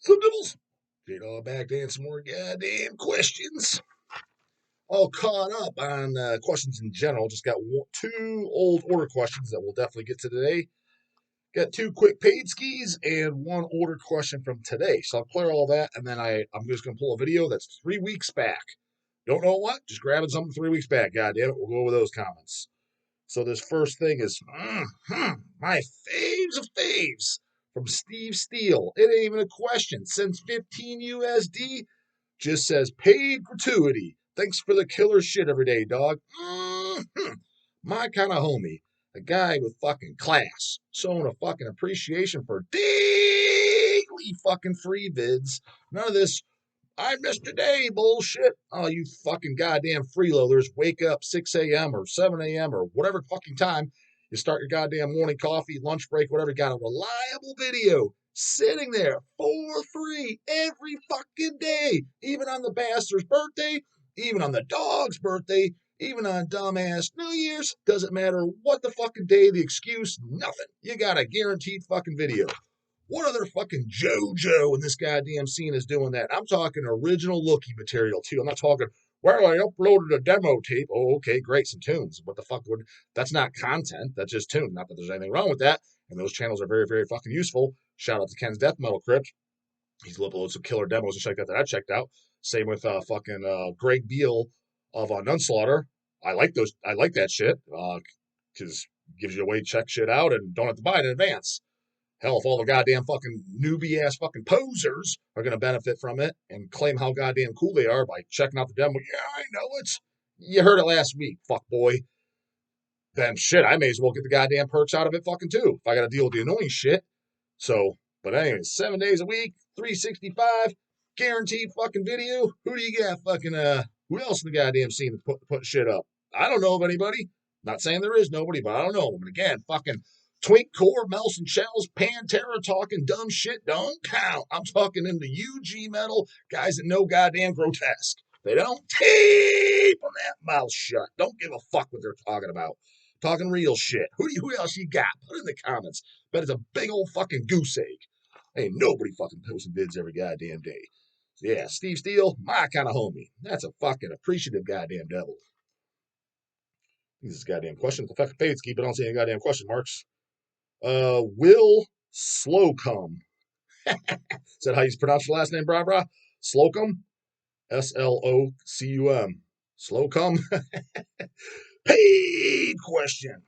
Some Dibbles. Dawg back to answer more goddamn questions. All caught up on questions in general. Just got two old order questions that we'll definitely get to today. Got two quick paid skis and one order question from today. So I'll clear all that, and then I'm just going to pull a video that's 3 weeks back. Don't know what? Just grabbing something 3 weeks back. God damn it. We'll go over those comments. So this first thing is my faves of faves from Steve Steele. It ain't even a question. Since 15 USD, just says paid gratuity. Thanks for the killer shit every day, dog. My kind of homie. A guy with fucking class. Showing a fucking appreciation for daily fucking free vids. None of this I missed today bullshit. Oh, you fucking goddamn freeloaders. Wake up 6 a.m. or 7 a.m. or whatever fucking time. You start your goddamn morning coffee, lunch break, whatever. You got a reliable video sitting there for free every fucking day. Even on the bastard's birthday, even on the dog's birthday, even on dumbass New Year's. Doesn't matter what the fucking day, the excuse, nothing. You got a guaranteed fucking video. What other fucking JoJo in this goddamn scene is doing that? I'm talking original looking material too. I'm not talking, well, I uploaded a demo tape. Oh, okay, great, some tunes. What the fuck would, that's not content, that's just tunes. Not that there's anything wrong with that. And those channels are very, very fucking useful. Shout out to Ken's Deathmetal Crypt. He's uploaded some killer demos and shit like that I checked out. Same with Greg Beal of Nunslaughter. I like that shit. Because gives you a way to check shit out and don't have to buy it in advance. Hell, if all the goddamn fucking newbie ass fucking posers are going to benefit from it and claim how goddamn cool they are by checking out the demo, yeah, I know it's. You heard it last week, fuck boy. Then shit, I may as well get the goddamn perks out of it fucking too. If I got to deal with the annoying shit. So, but anyways, 7 days a week, 365, guaranteed fucking video. Who do you got fucking, who else in the goddamn scene to put shit up? I don't know of anybody. Not saying there is nobody, but I don't know. But again, fucking Twink Core, Mouse and Shells, Pantera talking dumb shit don't count. I'm talking in the UG metal, guys that know goddamn grotesque. They don't tape on that mouth shut. Don't give a fuck what they're talking about. Talking real shit. Who else you got? Put it in the comments. Bet it's a big old fucking goose egg. Ain't nobody fucking posting vids every goddamn day. So yeah, Steve Steele, my kind of homie. That's a fucking appreciative goddamn devil. This is a goddamn question. The fucking paid ski, but I don't see any goddamn question marks. Will Slocum. Is that how you pronounce your last name, brah? Slocum? Slocum. Slocum? Paid question.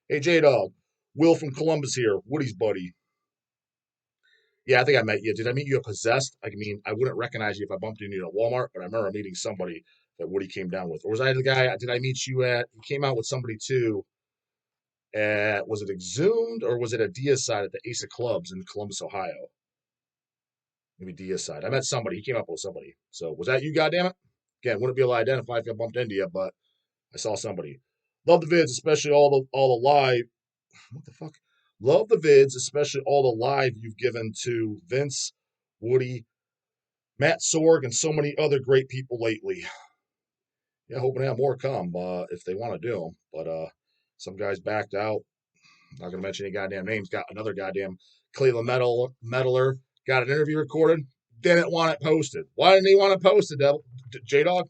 Hey, J-Dog. Will from Columbus here. Woody's buddy. Yeah, I think I met you. Did I meet you at Possessed? I mean, I wouldn't recognize you if I bumped into you at Walmart, but I remember meeting somebody that Woody came down with. Or was I the guy? Did I meet you at? You came out with somebody too. Was it Exhumed or was it a Deicide at the Ace of Clubs in Columbus, Ohio? Maybe Deicide. I met somebody. He came up with somebody. So was that you? Goddammit! Again, wouldn't be able to identify if I bumped into you, but I saw somebody. Love the vids, especially all the live. What the fuck? Love the vids, especially all the live you've given to Vince, Woody, Matt Sorg, and so many other great people lately. Yeah, hoping to have more come if they want to do them. But some guys backed out. Not going to mention any goddamn names. Got another goddamn Cleveland metaler. Got an interview recorded. Didn't want it posted. Why didn't he want it posted, Devil? J-Dog?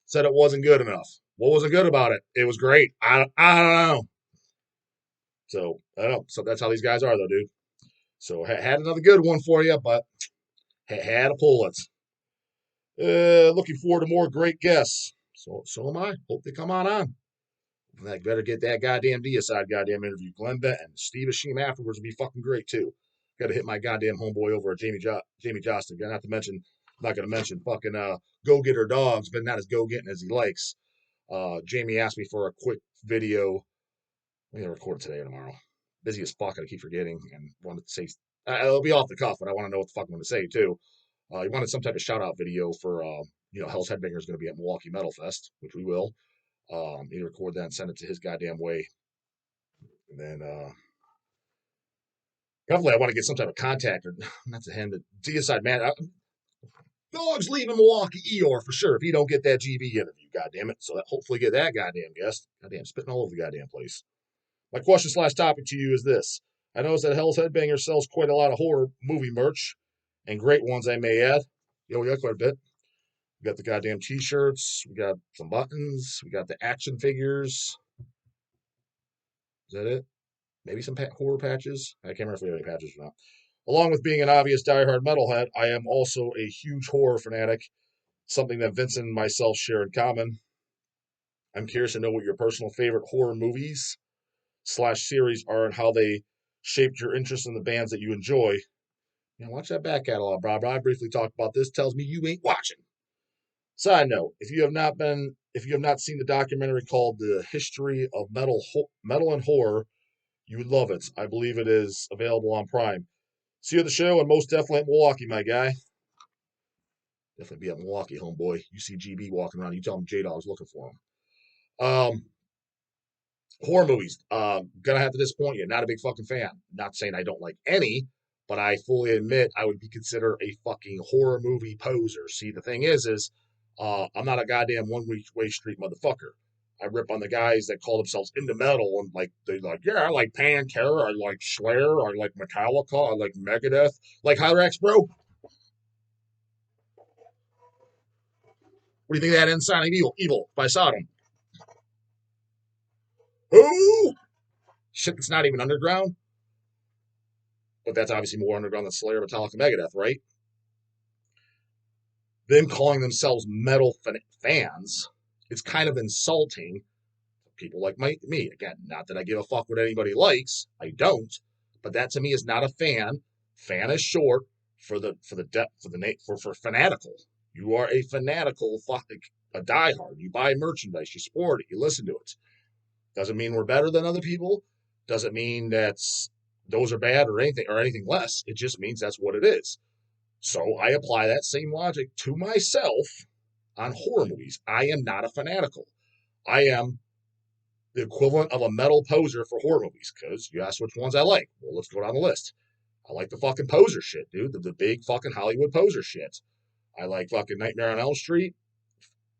Said it wasn't good enough. What wasn't good about it? It was great. I don't know. So, I don't know. So that's how these guys are, though, dude. So, had another good one for you, but had to pull it. Looking forward to more great guests. So am I. Hope they come on. I better get that goddamn Deicide goddamn interview. Glenn Benton, Steve Ashim afterwards would be fucking great, too. Got to hit my goddamn homeboy over at Jamie Jostin. Not going to mention fucking go-getter dogs, but not as go-getting as he likes. Jamie asked me for a quick video. I'm going to record it today or tomorrow. Busy as fuck, I keep forgetting, and wanted to say, it'll be off the cuff, but I want to know what the fuck I'm going to say, too. He wanted some type of shout-out video for, Hell's Headbanger is going to be at Milwaukee Metal Fest, which we will. He'd record that and send it to his goddamn way. And then, definitely I want to get some type of contact, or not to him, but Deicide, man. Dog's leaving Milwaukee Eeyore for sure if he don't get that GB interview, goddammit. So that hopefully get that goddamn guest. Goddamn, spitting all over the goddamn place. My question / topic to you is this. I noticed that Hell's Headbanger sells quite a lot of horror movie merch, and great ones, I may add. Yo, we got quite a bit. We got the goddamn t-shirts. We got some buttons. We got the action figures. Is that it? Maybe some horror patches. I can't remember if we have any patches or not. Along with being an obvious diehard metalhead, I am also a huge horror fanatic, something that Vincent and myself share in common. I'm curious to know what your personal favorite horror movies slash series are and how they shaped your interest in the bands that you enjoy. Watch that back catalog, bro. I briefly talked about this. Tells me you ain't watching. Side note: if you have not seen the documentary called "The History of Metal and Horror," you would love it. I believe it is available on Prime. See you at the show, and most definitely at Milwaukee, my guy. Definitely be at Milwaukee, homeboy. You see GB walking around, you tell him J-Dawg's looking for him. Horror movies. Gonna have to disappoint you. Not a big fucking fan. Not saying I don't like any, but I fully admit I would be considered a fucking horror movie poser. See, the thing is, I'm not a goddamn one-way street motherfucker. I rip on the guys that call themselves into metal and they're like, yeah, I like Pantera, I like Slayer, I like Metallica, I like Megadeth, like Hyrax, bro. What do you think of that Inside Evil by Sodom? Who? Shit that's not even underground. But that's obviously more underground than Slayer, Metallica, Megadeth, right? Them calling themselves metal fans is kind of insulting to people like me. Again, not that I give a fuck what anybody likes. I don't. But that to me is not a fan. Fan is short for fanatical. You are a fanatical a diehard. You buy merchandise, you support it, you listen to it. Doesn't mean we're better than other people. Doesn't mean those are bad or anything less. It just means that's what it is. So I apply that same logic to myself on horror movies. I am not a fanatical. I am the equivalent of a metal poser for horror movies because you asked which ones I like. Well, let's go down the list. I like the fucking poser shit, dude. The big fucking Hollywood poser shit. I like fucking Nightmare on Elm Street,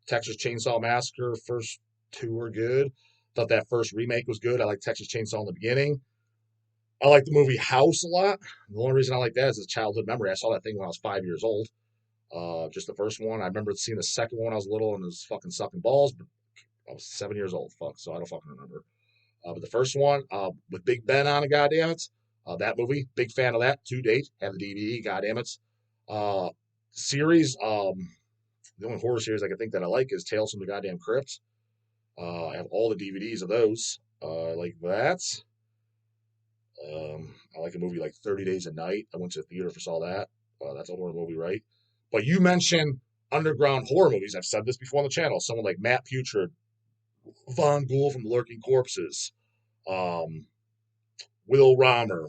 Texas Chainsaw Massacre. First two were good. Thought that first remake was good. I like Texas Chainsaw in the beginning. I like the movie House a lot. The only reason I like that is a childhood memory. I saw that thing when I was 5 years old. Just the first one. I remember seeing the second one when I was little and it was fucking sucking balls, but I was 7 years old. Fuck, so I don't fucking remember. But the first one, with Big Ben on it, goddammit. That movie, big fan of that to date. Have the DVD, goddammit. Series, the only horror series I can think that I like is Tales from the Goddamn Crypt. I have all the DVDs of those. I like that. I like a movie like 30 Days a Night. I went to the theater for saw that. That's a horror movie, right? But you mentioned underground horror movies. I've said this before on the channel. Someone like Matt Putrid, Von Ghoul from the Lurking Corpses, Will Romer.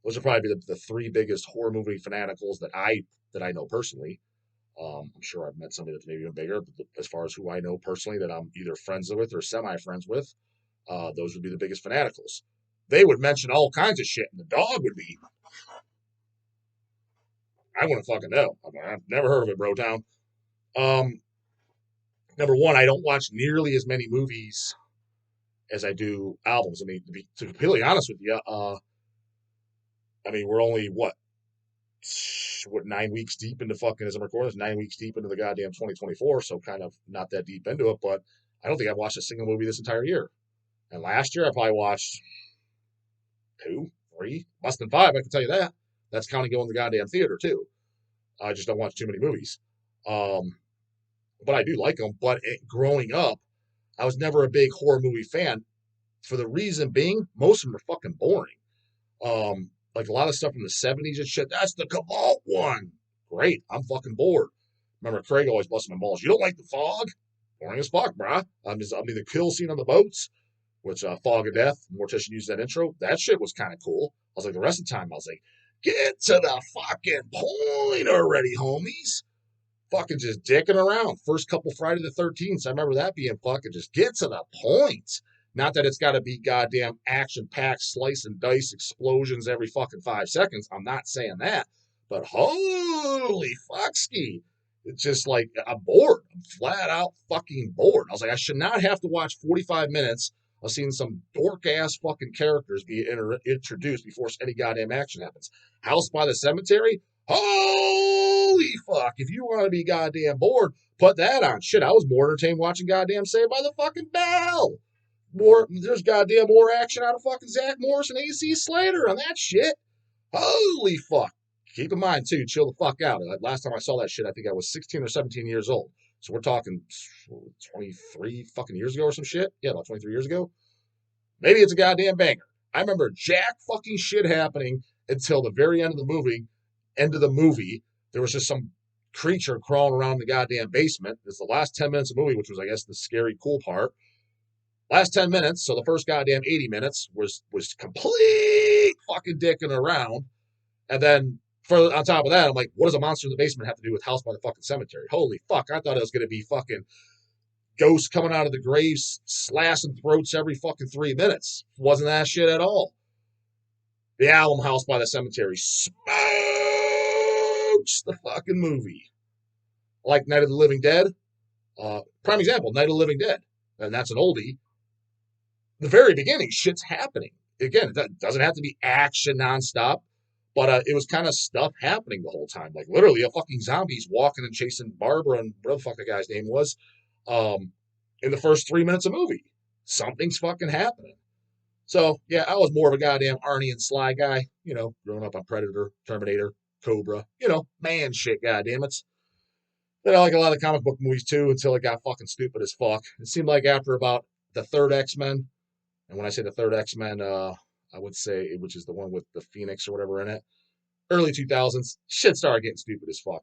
Those are probably the three biggest horror movie fanaticals that I know personally. I'm sure I've met somebody that's maybe even bigger, but as far as who I know personally that I'm either friends with or semi-friends with, those would be the biggest fanaticals. They would mention all kinds of shit, and the Dawg would be, I wouldn't fucking know. I've never heard of it, bro town. Number one, I don't watch nearly as many movies as I do albums. I mean, to be completely honest with you, we're only what 9 weeks deep into fucking as I'm recording this, 9 weeks deep into the goddamn 2024, so kind of not that deep into it. But I don't think I've watched a single movie this entire year. And last year I probably watched 2, 3, less than 5. I can tell you that. That's counting going to the goddamn theater too. I just don't watch too many movies. But I do like them. But growing up, I was never a big horror movie fan for the reason being most of them are fucking boring. Like a lot of stuff from the 70s and shit. That's the Cabal one. Great. I'm fucking bored. Remember Craig always busting my balls. You don't like the fog? Boring as fuck, brah. I mean, the kill scene on the boats, which Fog of Death, Mortician used that intro. That shit was kind of cool. I was like, the rest of the time, I was like, get to the fucking point already, homies. Fucking just dicking around. First couple Friday the 13th, I remember that being fucking just get to the point. Not that it's got to be goddamn action-packed, slice and dice explosions every fucking 5 seconds. I'm not saying that. But holy fuckski. It's just I'm bored. I'm flat out fucking bored. I was like, I should not have to watch 45 minutes of seeing some dork ass fucking characters be introduced before any goddamn action happens. House by the Cemetery? Holy fuck. If you want to be goddamn bored, put that on. Shit, I was more entertained watching goddamn Saved by the fucking Bell. There's goddamn more action out of fucking Zach Morris and AC Slater on that shit. Holy fuck. Keep in mind, too, chill the fuck out. Last time I saw that shit, I think I was 16 or 17 years old. So we're talking 23 fucking years ago or some shit. Yeah, about 23 years ago. Maybe it's a goddamn banger. I remember jack fucking shit happening until the very end of the movie. There was just some creature crawling around the goddamn basement. It's the last 10 minutes of the movie, which was, I guess, the scary, cool part. Last 10 minutes, so the first goddamn 80 minutes was complete fucking dicking around. And then on top of that, I'm like, what does a monster in the basement have to do with House by the fucking Cemetery? Holy fuck, I thought it was going to be fucking ghosts coming out of the graves, slashing throats every fucking 3 minutes. Wasn't that shit at all. The album House by the Cemetery smokes the fucking movie. Like Night of the Living Dead. Prime example, Night of the Living Dead. And that's an oldie. The very beginning, shit's happening. Again, it doesn't have to be action nonstop, but it was kind of stuff happening the whole time. Like literally a fucking zombies walking and chasing Barbara and whatever the fuck the guy's name was in the first 3 minutes of the movie. Something's fucking happening. So, yeah, I was more of a goddamn Arnie and Sly guy, growing up on Predator, Terminator, Cobra, man shit, goddammit. Then I like a lot of the comic book movies too until it got fucking stupid as fuck. It seemed like after about the third X-Men, and when I say the third X-Men, I would say, which is the one with the Phoenix or whatever in it, early 2000s, shit started getting stupid as fuck.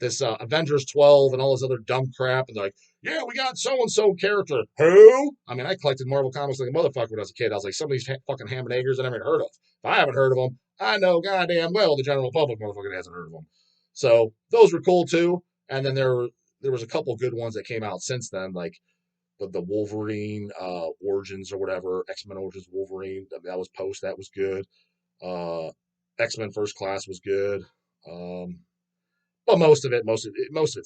This Avengers 12 and all this other dumb crap, and they're like, yeah, we got so-and-so character. Who? I mean, I collected Marvel comics like a motherfucker when I was a kid. I was like, some of these fucking ham and eggers I never even heard of. If I haven't heard of them, I know goddamn well the general public motherfucker hasn't heard of them. So those were cool too. And then there was a couple good ones that came out since then, like the Wolverine Origins or whatever, X-Men Origins Wolverine. That was post. That was good. X-Men First Class was good. But most of it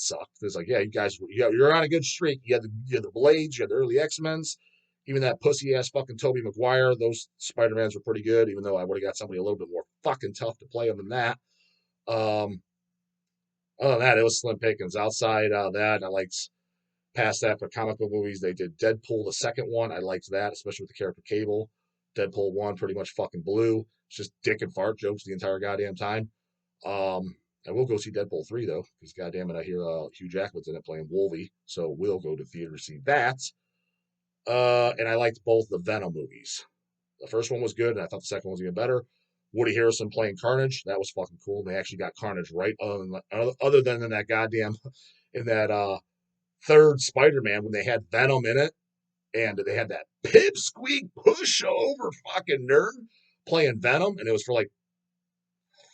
sucked. It's like, yeah, you guys, you're on a good streak. You had the Blades, you had the early X-Men's, even that pussy ass fucking Tobey Maguire. Those Spider-Mans were pretty good, even though I would have got somebody a little bit more fucking tough to play them than that. Other than that, it was slim pickings. Outside that, I liked past that for comic book movies. They did Deadpool, the second one. I liked that, especially with the character Cable. Deadpool 1 pretty much fucking blew. It's just dick and fart jokes the entire goddamn time. I will go see Deadpool 3, though, because goddamn it, I hear Hugh Jackman's in it playing Wolvie, so we'll go to theater to see that. And I liked both the Venom movies. The first one was good, and I thought the second one was even better. Woody Harrelson playing Carnage, that was fucking cool. They actually got Carnage right, other than in that goddamn, in that third Spider-Man when they had Venom in it, and they had that pipsqueak pushover fucking nerd playing Venom, and it was for like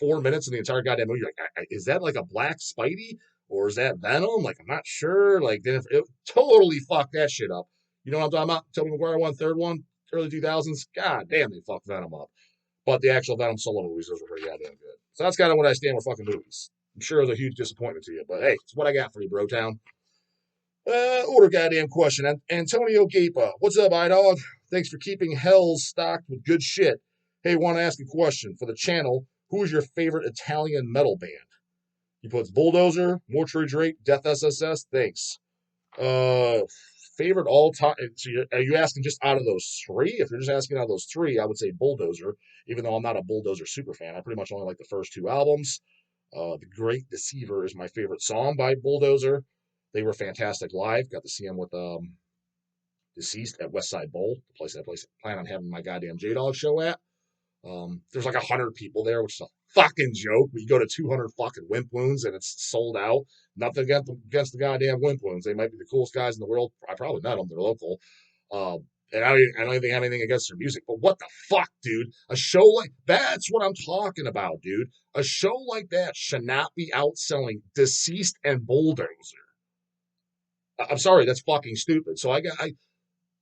4 minutes in the entire goddamn movie. You're like, is that like a black Spidey or is that Venom? Like, I'm not sure. Like, then it totally fucked that shit up. You know what I'm talking about? Tobey Maguire one, third one, early 2000s. God damn, they fucked Venom up. But the actual Venom solo movies, those were pretty goddamn good. So that's kind of what I stand with fucking movies. I'm sure it was a huge disappointment to you, but hey, it's what I got for you, bro town. Order goddamn question. Antonio Gapa. What's up, iDog? Thanks for keeping Hells stocked with good shit. Hey, want to ask a question for the channel. Who is your favorite Italian metal band? He puts Bulldozer, Mortuary Drake, Death SSS. Thanks. Favorite all time. So are you asking just out of those three? If you're just asking out of those three, I would say Bulldozer, even though I'm not a Bulldozer super fan. I pretty much only like the first two albums. The Great Deceiver is my favorite song by Bulldozer. They were fantastic live. Got to see them with Deceased at West Side Bowl, the place I plan on having my goddamn J-Dog show at. There's like 100 people there, which is a fucking joke. We go to 200 fucking Wimp Wounds and it's sold out. Nothing against the goddamn Wimp Wounds. They might be the coolest guys in the world. I probably met them. They're local. And I don't even have anything against their music. But what the fuck, dude? A show like that's what I'm talking about, dude. A show like that should not be outselling Deceased and Bulldozer. I'm sorry, that's fucking stupid. So I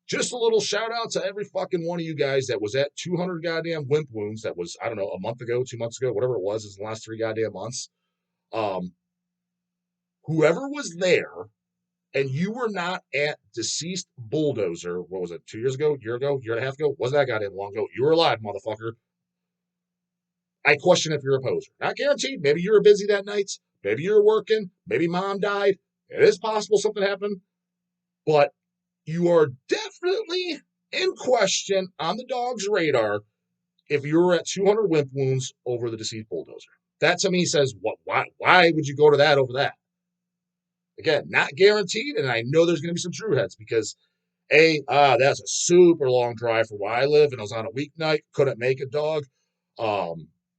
just a little shout out to every fucking one of you guys that was at 200 goddamn Wimp Wounds. That was, I don't know, a month ago, 2 months ago, whatever it was, in the last 3 goddamn months. Whoever was there, and you were not at deceased Bulldozer, what was it, 2 years ago, year ago, year and a half ago? Wasn't that goddamn long ago? You were alive, motherfucker. I question if you're a poser. Not guaranteed. Maybe you were busy that night. Maybe you were working. Maybe mom died. It is possible something happened. But you are definitely in question on the dog's radar if you were at 200 limp wounds over the deceased Bulldozer. That to me says, what? Why would you go to that over that? Again, not guaranteed, and I know there's going to be some true heads because that's a super long drive for where I live, and I was on a weeknight, couldn't make it, dog.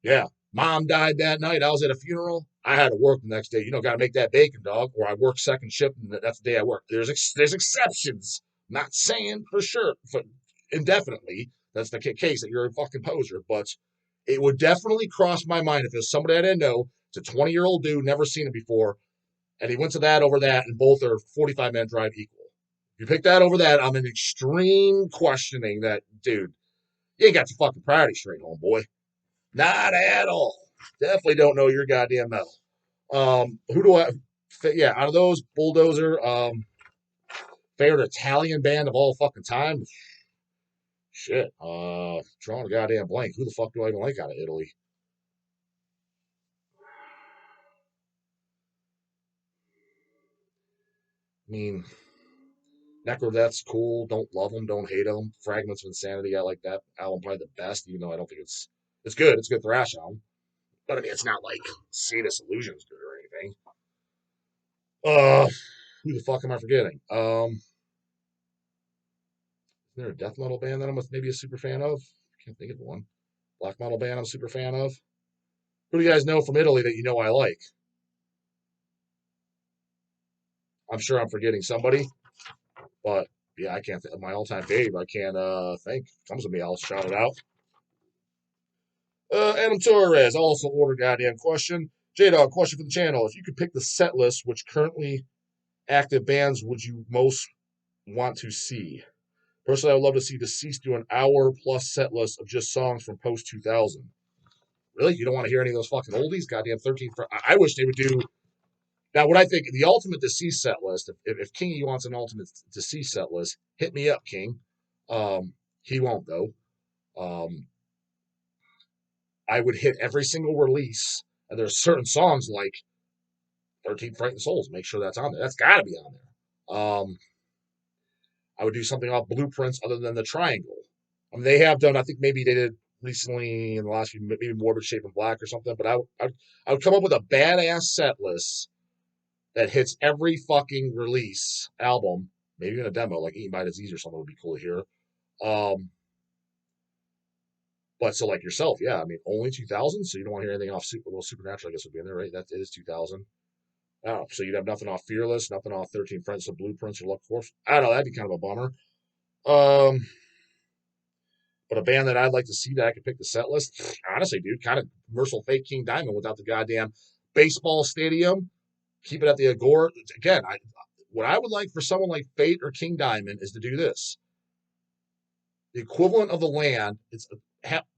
Yeah, mom died that night. I was at a funeral. I had to work the next day. Got to make that bacon, dog. Or I work second shift, and that's the day I work. There's exceptions. Not saying for sure, but indefinitely that's the case that you're a fucking poser. But it would definitely cross my mind if there's somebody I didn't know. It's a 20-year-old dude, never seen it before, and he went to that over that, and both are 45-minute drive equal. If you pick that over that, I'm in extreme questioning that, dude, you ain't got your fucking priorities straight, homeboy. Not at all. Definitely don't know your goddamn metal. Who do I? Yeah, out of those, Bulldozer. Favorite Italian band of all fucking time. Shit. Drawing a goddamn blank. Who the fuck do I even like out of Italy? I mean, Necrodeath's cool. Don't love them. Don't hate them. Fragments of Insanity. I like that album probably the best, even though I don't think it's good. It's a good thrash album. But I mean, it's not like Sadist Illusion's good or anything. Who the fuck am I forgetting? Is there a death metal band that I'm maybe a super fan of? I can't think of one. Black metal band I'm a super fan of. Who do you guys know from Italy that you know I like? I'm sure I'm forgetting somebody, but yeah, I can't. My all-time fave, I can't think. Comes to me, I'll shout it out. Adam Torres also ordered goddamn question. J-Dog, question for the channel. If you could pick the set list, which currently active bands would you most want to see? Personally, I would love to see Deceased do an hour plus set list of just songs from post 2000. Really? You don't want to hear any of those fucking oldies? Goddamn 13. I wish they would do. Now, what I think, the ultimate Deceased set list, if Kingy wants an ultimate Deceased set list, hit me up, King. He won't, though. I would hit every single release, and there's certain songs like 13 Frightened Souls. Make sure that's on there. That's got to be on there. I would do something off Blueprints other than the Triangle. I mean, they have done, I think maybe they did recently in the last few, maybe Morbid Shape in Black or something, but I would come up with a badass set list that hits every fucking release album, maybe even a demo, like Eaten by Disease or something would be cool to hear. But so like yourself, yeah, I mean, only 2000, so you don't want to hear anything off Supernatural, I guess would be in there, right? That is 2000. Oh, so you'd have nothing off Fearless, nothing off 13 Friends of Blueprints or Luck Corpse. I don't know, that'd be kind of a bummer. But a band that I'd like to see that I could pick the set list, honestly, dude, kind of Merciful Fate, King Diamond without the goddamn baseball stadium. Keep it at the Agora. Again, what I would like for someone like Fate or King Diamond is to do this. The equivalent of the land,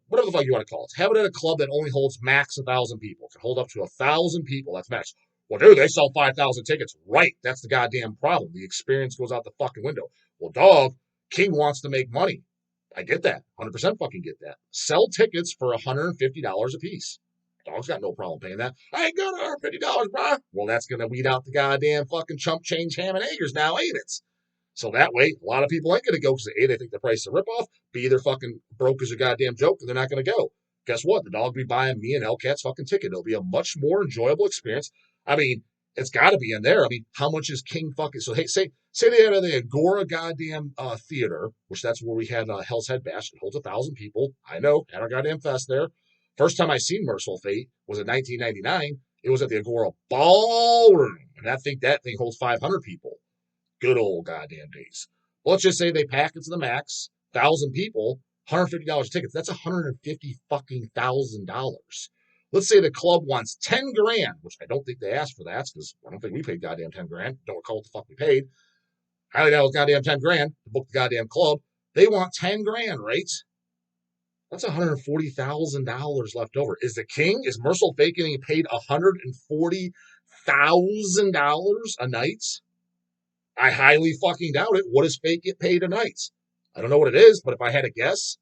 whatever the fuck you want to call it. Have it at a club that only holds max 1,000 people. It can hold up to 1,000 people. That's max. Well, dude, they sell 5,000 tickets. Right. That's the goddamn problem. The experience goes out the fucking window. Well, dog, King wants to make money. I get that. 100% fucking get that. Sell tickets for $150 a piece. Dog's got no problem paying that. I ain't got $150, bro. Well, that's going to weed out the goddamn fucking chump change ham and eggers now, ain't it? So that way, a lot of people ain't going to go because A, they think the price is a ripoff. B, they're fucking broke as a goddamn joke and they're not going to go. Guess what? The dog will be buying me and Elcat's fucking ticket. It'll be a much more enjoyable experience. I mean, it's got to be in there. I mean, how much is King fucking... So, hey, say they had the Agora goddamn theater, which that's where we had Hell's Head Bash. It holds 1,000 people. I know. Had our goddamn fest there. First time I seen Merciful Fate was in 1999. It was at the Agora Ballroom. And I think that thing holds 500 people. Good old goddamn days. Well, let's just say they pack it to the max, 1,000 people, $150 tickets. That's $150 fucking $1,000. Let's say the club wants 10 grand, which I don't think they asked for that because I don't think we paid goddamn 10 grand. Don't recall what the fuck we paid. Highly doubt it was goddamn 10 grand to book the goddamn club. They want 10 grand, right? That's $140,000 left over. Is Merciful Fate getting paid $140,000 a night? I highly fucking doubt it. What does Fate get paid a night? I don't know what it is, but if I had to guess,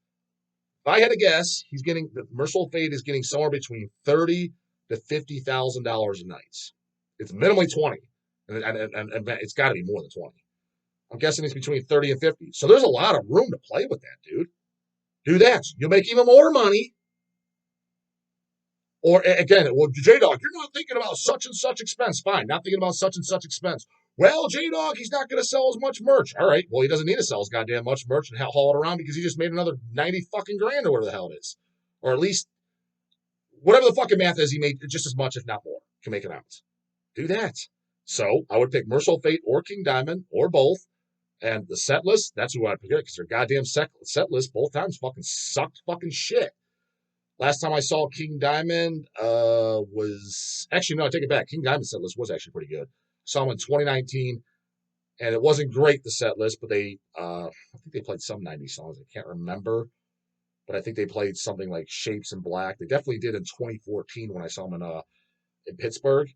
he's getting the Merciful Fate is getting somewhere between $30,000 to $50,000 a night. It's minimally 20, and it's got to be more than 20. I'm guessing it's between 30 and 50. So there's a lot of room to play with that, dude. Do that. You'll make even more money. Or again, well, J-Dawg, you're not thinking about such and such expense. Fine, not thinking about such and such expense. Well, J-Dawg, he's not going to sell as much merch. All right, well, he doesn't need to sell as goddamn much merch and haul it around because he just made another 90 fucking grand or whatever the hell it is. Or at least whatever the fucking math is, he made just as much, if not more, can make it out. Do that. So I would pick Merciful Fate or King Diamond or both. And the set list, that's who I'd pick because their goddamn set list both times fucking sucked fucking shit. Last time I saw King Diamond was actually no, I take it back. King Diamond set list was actually pretty good. Saw him in 2019, and it wasn't great the set list, but they I think they played some 90 songs. I can't remember, but I think they played something like Shapes in Black. They definitely did in 2014 when I saw them in Pittsburgh.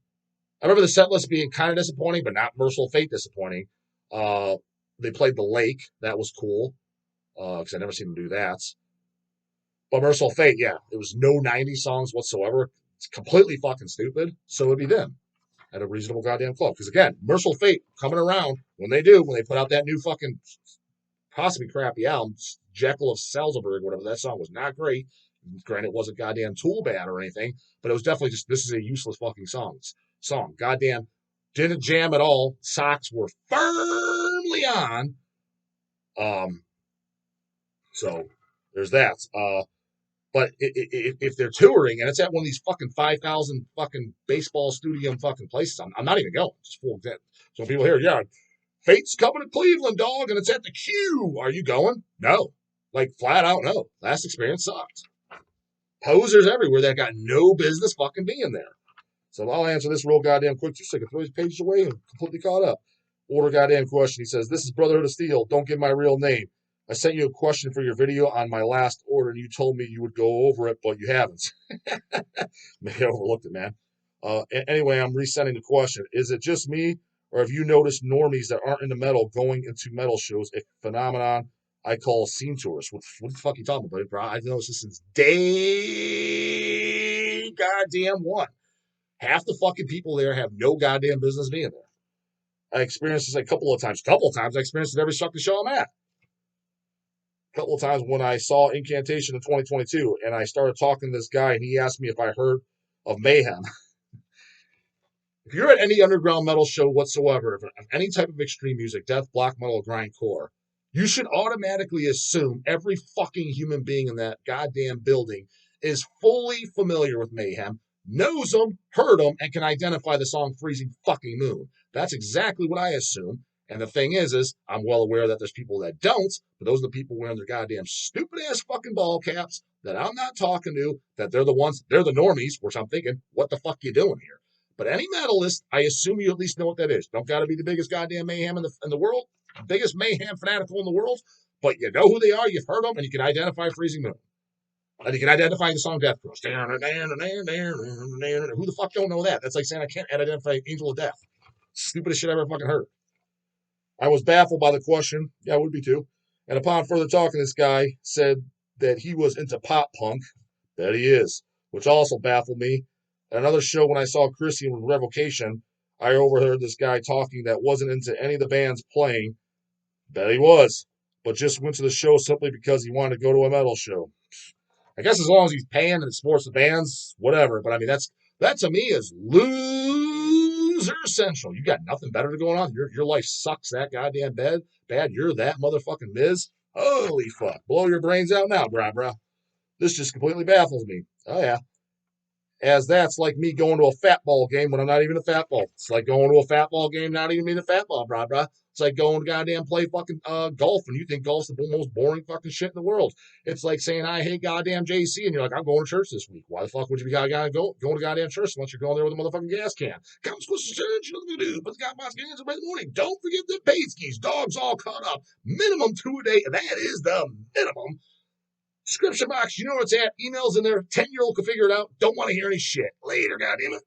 I remember the set list being kind of disappointing, but not Merciful Fate disappointing. They played The Lake. That was cool because I never seen them do that. But Merciful Fate, yeah, it was no 90 songs whatsoever. It's completely fucking stupid. So it'd be them at a reasonable goddamn club. Because again, Merciful Fate coming around when they put out that new fucking possibly crappy album, Jekyll of Salzburg, whatever that song was not great. Granted, it wasn't goddamn tool bad or anything, but it was definitely just this is a useless fucking song. Goddamn didn't jam at all. Socks were firmly on. So there's that. But if they're touring and it's at one of these fucking 5,000 fucking baseball stadium fucking places, I'm not even going. Just full extent. So people here, yeah, Fate's coming to Cleveland, dog, and it's at the Q. Are you going? No. Like, flat out, no. Last experience sucked. Posers everywhere that got no business fucking being there. So I'll answer this real goddamn quick. Just so I can throw these pages away and completely caught up. Order goddamn question. He says, this is Brotherhood of Steel. Don't give my real name. I sent you a question for your video on my last order, and you told me you would go over it, but you haven't. Maybe I overlooked it, man. Anyway, I'm resending the question. Is it just me, or have you noticed normies that aren't into metal going into metal shows, a phenomenon I call scene tourists? What the fuck are you talking about, bro? I've noticed this since day goddamn one. Half the fucking people there have no goddamn business being there. I experienced this a couple of times. I experienced it every fucking show I'm at. A couple of times when I saw Incantation in 2022 and I started talking to this guy and he asked me if I heard of Mayhem. If you're at any underground metal show whatsoever, any type of extreme music, death, black metal, or grindcore, you should automatically assume every fucking human being in that goddamn building is fully familiar with Mayhem, knows them, heard them, and can identify the song Freezing Fucking Moon. That's exactly what I assume. And the thing is I'm well aware that there's people that don't, but those are the people wearing their goddamn stupid ass fucking ball caps that I'm not talking to, that they're the normies, which I'm thinking, what the fuck you doing here? But any metalist, I assume you at least know what that is. Don't got to be the biggest goddamn mayhem in the world, biggest mayhem fanatical in the world, but you know who they are, you've heard them, and you can identify Freezing Moon. And you can identify the song Death Cross. Who the fuck don't know that? That's like saying I can't identify Angel of Death. Stupidest shit I ever fucking heard. I was baffled by the question. Yeah, I would be too. And upon further talking, this guy said that he was into pop punk. That he is, which also baffled me. At another show when I saw Christian with Revocation, I overheard this guy talking that wasn't into any of the bands playing. Bet he was, but just went to the show simply because he wanted to go to a metal show. I guess as long as he's paying and it supports the bands, whatever. But I mean, that to me is loser central. You got nothing better to go on. Your life sucks that goddamn bad. You're that motherfucking Miz. Holy fuck. Blow your brains out now, brah. This just completely baffles me. Oh, yeah. As that's like me going to a fat ball game when I'm not even a fat ball. It's like going to a fat ball game, not even being a fat ball, brah. It's like going to goddamn play fucking golf and you think golf's the most boring fucking shit in the world. It's like saying, I hate goddamn JC, and you're like, I'm going to church this week. Why the fuck would you be going to goddamn church unless you're going there with a motherfucking gas can? Come to church, nothing to do, but got my skins in the morning. Don't forget the paid skis. Dogs all caught up. Minimum 2 a day, and that is the minimum. Description box, you know where it's at. Emails in there. 10-year-old can figure it out. Don't want to hear any shit. Later, goddammit.